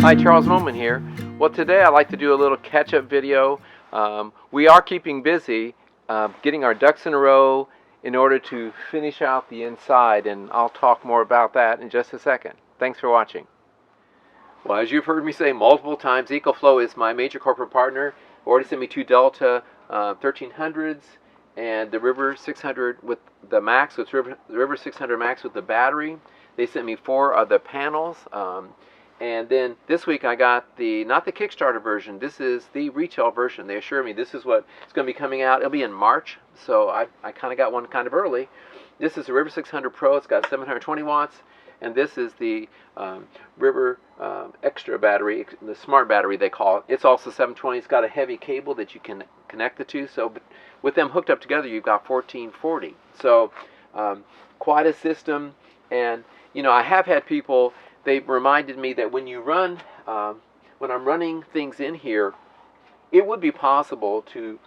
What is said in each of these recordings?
Hi, Charles Moman here. Well, today I'd like to do a little catch-up video. We are keeping busy getting our ducks in a row in order to finish out the inside, and I'll talk more about that in just a second. Thanks for watching. Well, as you've heard me say multiple times, Ecoflow is my major corporate partner. Already sent me 2 Delta 1300s and the River 600 with the Max, so it's the River 600 Max with the battery. They sent me 4 of the panels. And then this week I got not the Kickstarter version, this is the retail version. They assure me this is what is going to be coming out. It'll be in March, so I kind of got one kind of early. This is the River 600 Pro. It's got 720 watts, and this is the River Extra battery, the smart battery they call it. It's also 720. It's got a heavy cable that you can connect the two, so with them hooked up together you've got 1440. So quite a system. And you know, I have had people, they reminded me that when you run, when I'm running things in here, it would be possible to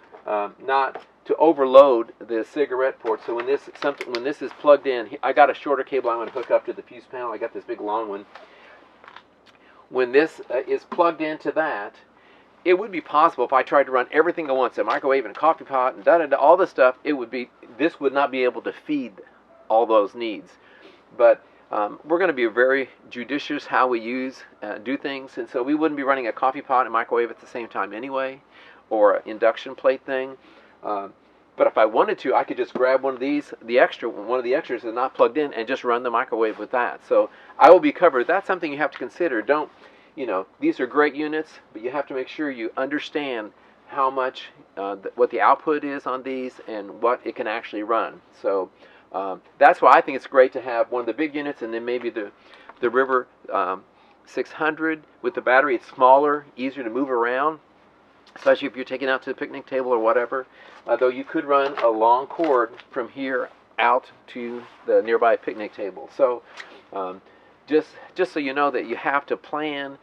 not to overload the cigarette port. So when this is plugged in, I got a shorter cable I'm going to hook up to the fuse panel. I got this big long one. When this is plugged into that, it would be possible if I tried to run everything at once, a microwave and a coffee pot and all this stuff, this would not be able to feed all those needs. But we're going to be very judicious how we do things, and so we wouldn't be running a coffee pot and microwave at the same time anyway, or an induction plate thing. But if I wanted to, I could just grab one of these, one of the extras is not plugged in, and just run the microwave with that. So I will be covered. That's something you have to consider. These are great units, but you have to make sure you understand how much, what the output is on these and what it can actually run. So that's why I think it's great to have one of the big units, and then maybe the River 600 with the battery. It's smaller, easier to move around, especially if you're taking it out to the picnic table or whatever. Though you could run a long cord from here out to the nearby picnic table. So just so you know that you have to plan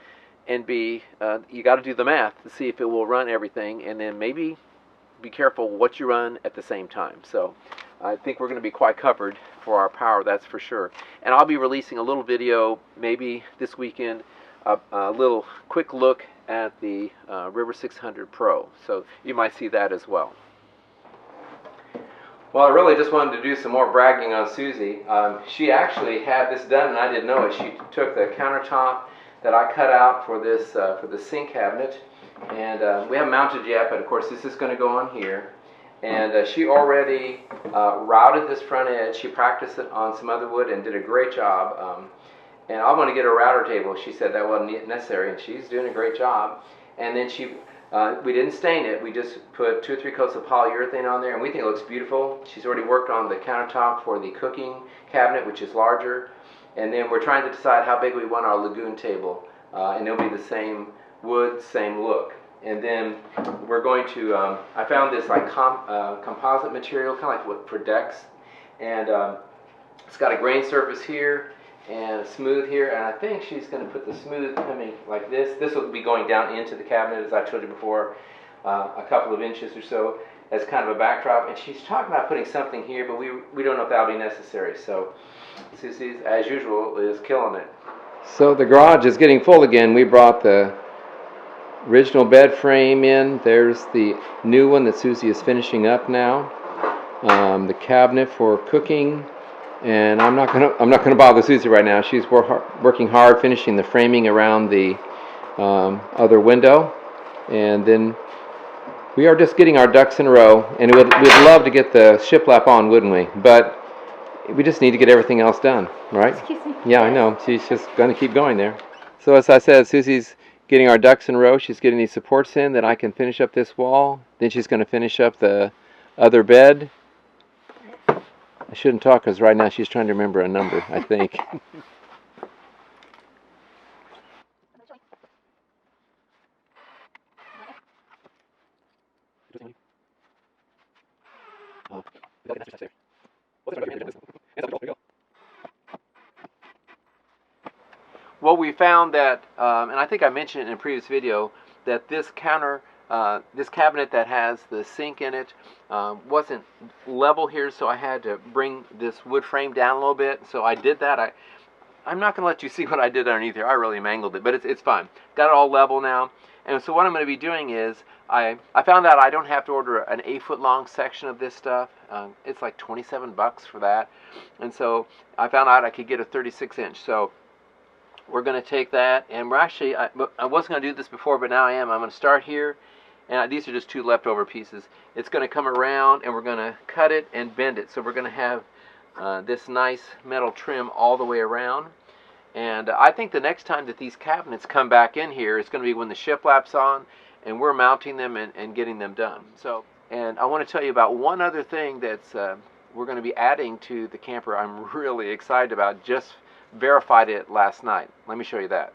and you got to do the math to see if it will run everything, and then maybe be careful what you run at the same time. So I think we're going to be quite covered for our power, that's for sure. And I'll be releasing a little video maybe this weekend, a little quick look at the River 600 Pro. So you might see that as well. Well, I really just wanted to do some more bragging on Susie. She actually had this done, and I didn't know it. She took the countertop that I cut out for this for the sink cabinet, and we haven't mounted yet, but of course this is going to go on here. And she already routed this front edge. She practiced it on some other wood and did a great job. And I want to get a router table. She said that wasn't necessary, and she's doing a great job. And then we didn't stain it. We just put 2 or 3 coats of polyurethane on there, and we think it looks beautiful. She's already worked on the countertop for the cooking cabinet, which is larger. And then we're trying to decide how big we want our lagoon table. And it'll be the same wood, same look. And then we're going to, I found this like composite material, kind of like what for decks. And it's got a grain surface here and smooth here. And I think she's going to put the smooth coming like this. This will be going down into the cabinet, as I told you before, a couple of inches or so as kind of a backdrop. And she's talking about putting something here, but we don't know if that'll be necessary. So Susie, as usual, is killing it. So the garage is getting full again. We brought the original bed frame in. There's the new one that Susie is finishing up now. The cabinet for cooking, and I'm not gonna bother Susie right now. She's working hard finishing the framing around the other window, and then we are just getting our ducks in a row. And we'd love to get the shiplap on, wouldn't we? But we just need to get everything else done, right? Excuse me. Yeah, I know. She's just going to keep going there. So as I said, Susie's getting our ducks in a row. She's getting these supports in that I can finish up this wall. Then she's going to finish up the other bed. I shouldn't talk because right now she's trying to remember a number, I think. we found that, and I think I mentioned it in a previous video, that this this cabinet that has the sink in it wasn't level here, so I had to bring this wood frame down a little bit. So I did that. I'm not going to let you see what I did underneath here. I really mangled it, but it's fine. Got it all level now. And so what I'm going to be doing is, I found out I don't have to order an 8-foot long section of this stuff. It's like 27 bucks for that. And so I found out I could get a 36-inch. So we're going to take that, and we're actually, I wasn't going to do this before, but now I am. I'm going to start here, and these are just 2 leftover pieces. It's going to come around, and we're going to cut it and bend it. So we're going to have this nice metal trim all the way around. And I think the next time that these cabinets come back in here, it's going to be when the shiplap's on, and we're mounting them and getting them done. So, and I want to tell you about one other thing that's we're going to be adding to the camper. I'm really excited about. Just verified it last night. Let me show you that.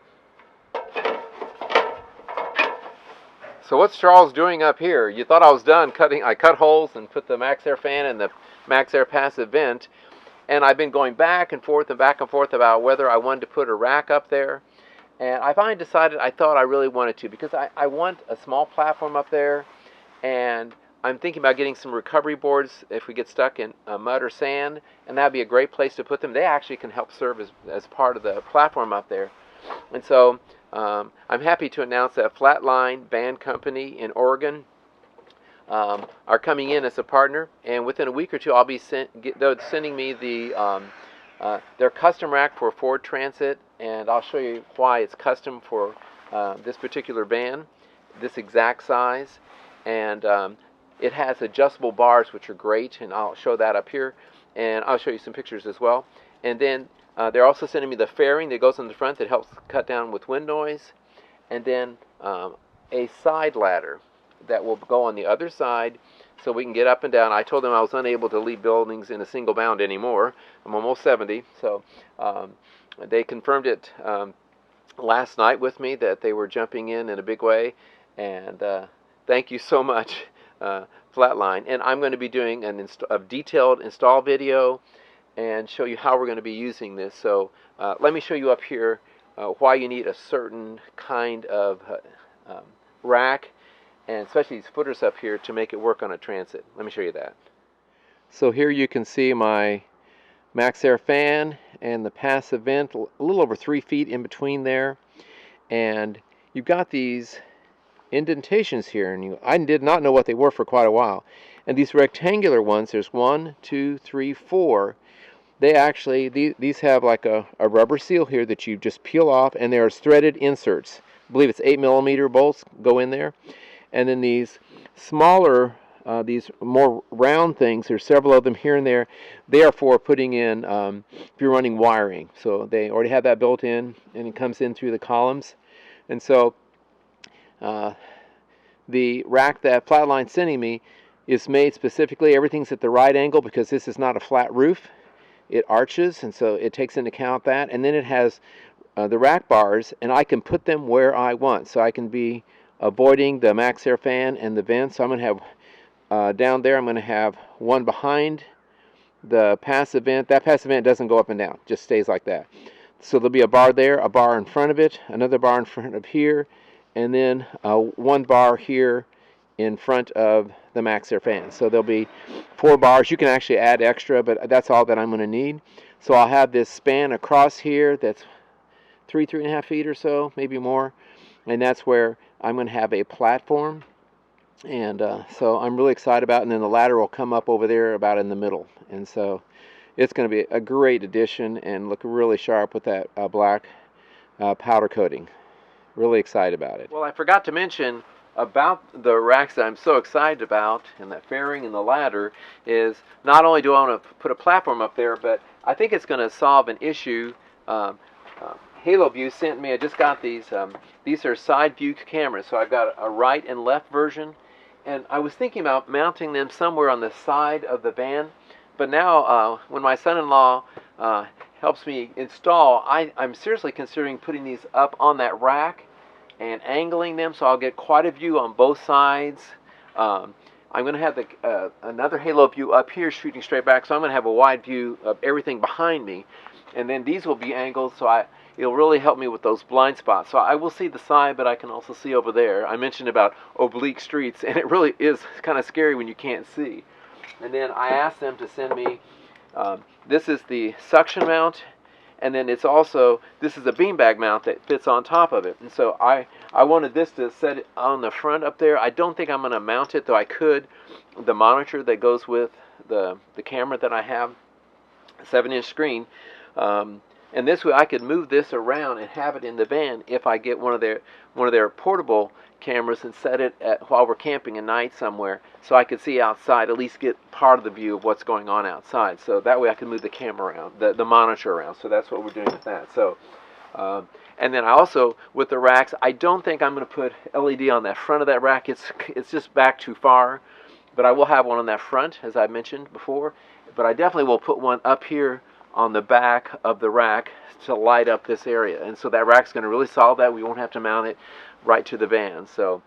So what's Charles doing up here? You thought I was done cutting. I cut holes and put the Max Air fan and the Max Air passive vent, and I've been going back and forth about whether I wanted to put a rack up there. And I finally decided I thought I really wanted to, because I want a small platform up there, and I'm thinking about getting some recovery boards if we get stuck in mud or sand, and that'd be a great place to put them. They actually can help serve as part of the platform up there. And so I'm happy to announce that Flatline Van Company in Oregon are coming in as a partner, and within a week or two I'll be sending me their custom rack for Ford Transit, and I'll show you why it's custom for this particular van, this exact size. And it has adjustable bars, which are great, and I'll show that up here, and I'll show you some pictures as well. And then they're also sending me the fairing that goes on the front that helps cut down with wind noise, and then a side ladder that will go on the other side so we can get up and down. I told them I was unable to leave buildings in a single bound anymore. I'm almost 70, so they confirmed it last night with me that they were jumping in a big way, and thank you so much, Flatline. And I'm going to be doing a detailed install video and show you how we're going to be using this. So let me show you up here why you need a certain kind of rack, and especially these footers up here to make it work on a Transit. Let me show you that. So here you can see my Max Air fan and the passive vent, a little over 3 feet in between there, and you've got these indentations here, and I did not know what they were for quite a while. And these rectangular ones, there's 1, 2, 3, 4. They actually, these have like a rubber seal here that you just peel off, and there's threaded inserts. I believe it's 8mm bolts go in there. And then these smaller, these more round things, there's several of them here and there. They are for putting in if you're running wiring. So they already have that built in, and it comes in through the columns. And so the rack that Flatline's sending me is made specifically, everything's at the right angle because this is not a flat roof. It arches, and so it takes into account that. And then it has the rack bars, and I can put them where I want. So I can be avoiding the Max Air fan and the vents. So I'm going to have down there, I'm going to have one behind the passive vent. That passive vent doesn't go up and down, just stays like that. So there'll be a bar there, a bar in front of it, another bar in front of here, and then one bar here in front of the Max Air fan. So there'll be 4 bars. You can actually add extra, but that's all that I'm going to need. So I'll have this span across here that's 3.5 feet or so, maybe more, and that's where I'm going to have a platform. And so I'm really excited about it. And then the ladder will come up over there about in the middle, and so it's going to be a great addition and look really sharp with that black powder coating. Really excited about it. Well, I forgot to mention about the racks that I'm so excited about, and that fairing and the ladder, is not only do I want to put a platform up there, but I think it's going to solve an issue. Halo View sent me, I just got these are side view cameras, so I've got a right and left version, and I was thinking about mounting them somewhere on the side of the van, but now when my son-in-law helps me install, I'm seriously considering putting these up on that rack and angling them so I'll get quite a view on both sides. I'm going to have another halo view up here shooting straight back, so I'm going to have a wide view of everything behind me. and then these will be angled, so it'll really help me with those blind spots. So I will see the side, but I can also see over there. I mentioned about oblique streets, and it really is kind of scary when you can't see. And then I asked them to send me, this is the suction mount, and then it's also, this is a beanbag mount that fits on top of it. And so I wanted this to set it on the front up there. I don't think I'm going to mount it, though I could. The monitor that goes with the camera that I have, 7-inch screen, and this way I could move this around and have it in the van if I get one of their portable cameras and set it while we're camping at night somewhere, so I could see outside, at least get part of the view of what's going on outside. So that way I can move the camera around, the monitor around. So that's what we're doing with that. So and then I also, with the racks, I don't think I'm going to put LED on that front of that rack. It's just back too far, but I will have one on that front, as I mentioned before. But I definitely will put one up here on the back of the rack to light up this area, and so that rack's going to really solve that. We won't have to mount it right to the van. So,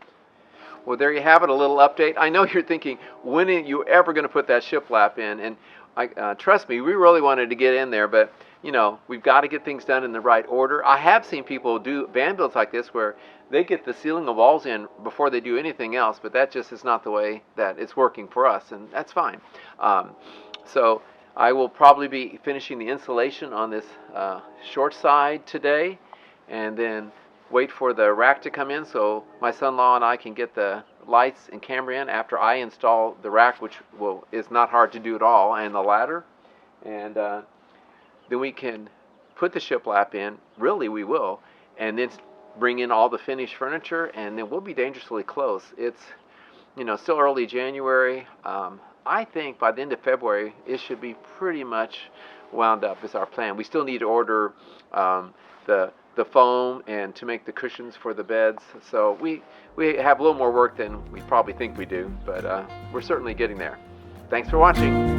well, there you have it, a little update. I know you're thinking, when are you ever going to put that shiplap in? And trust me, we really wanted to get in there, but you know, we've got to get things done in the right order. I have seen people do van builds like this where they get the ceiling of walls in before they do anything else, but that just is not the way that it's working for us, and that's fine. So I will probably be finishing the insulation on this short side today, and then wait for the rack to come in so my son-in-law and I can get the lights and camera in after I install the rack, which is not hard to do at all, and the ladder. And then we can put the shiplap in, really we will, and then bring in all the finished furniture, and then we'll be dangerously close. It's, you know, still early January. I think by the end of February, it should be pretty much wound up is our plan. We still need to order the foam and to make the cushions for the beds. So we have a little more work than we probably think we do, but we're certainly getting there. Thanks for watching.